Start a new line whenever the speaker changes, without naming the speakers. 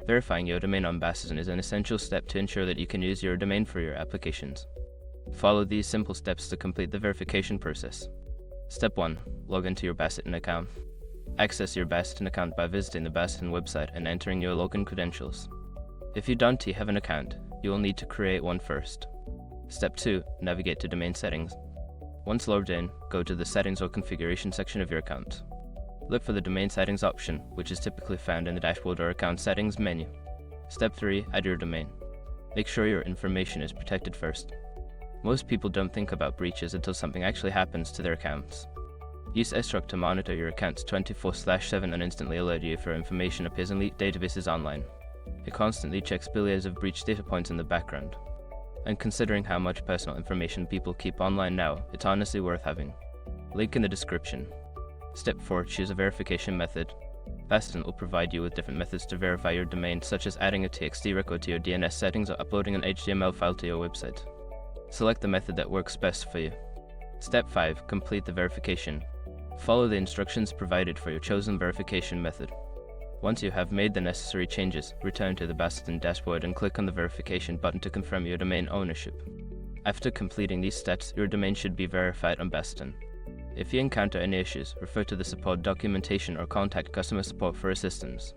Verifying your domain on Baseten is an essential step to ensure that you can use your domain for your applications. Follow these simple steps to complete the verification process. Step 1. Log into your Baseten account. Access your Baseten account by visiting the Baseten website and entering your login credentials. If you don't have an account, you will need to create one first. Step 2. Navigate to domain settings. Once logged in, go to the settings or configuration section of your account. Look for the domain settings option, which is typically found in the dashboard or account settings menu. Step 3. Add your domain. Make sure your information is protected first. Most people don't think about breaches until something actually happens to their accounts. Use sstruct to monitor your accounts 24/7 and instantly alert you if your information appears in leaked databases online. It constantly checks billions of breach data points in the background. And considering how much personal information people keep online now, it's honestly worth having. Link in the description. Step 4. Choose a verification method. Baseten will provide you with different methods to verify your domain, such as adding a TXT record to your DNS settings or uploading an HTML file to your website. Select the method that works best for you. Step 5. Complete the verification. Follow the instructions provided for your chosen verification method. Once you have made the necessary changes, return to the Baseten dashboard and click on the verification button to confirm your domain ownership. After completing these steps, your domain should be verified on Baseten. If you encounter any issues, refer to the support documentation or contact customer support for assistance.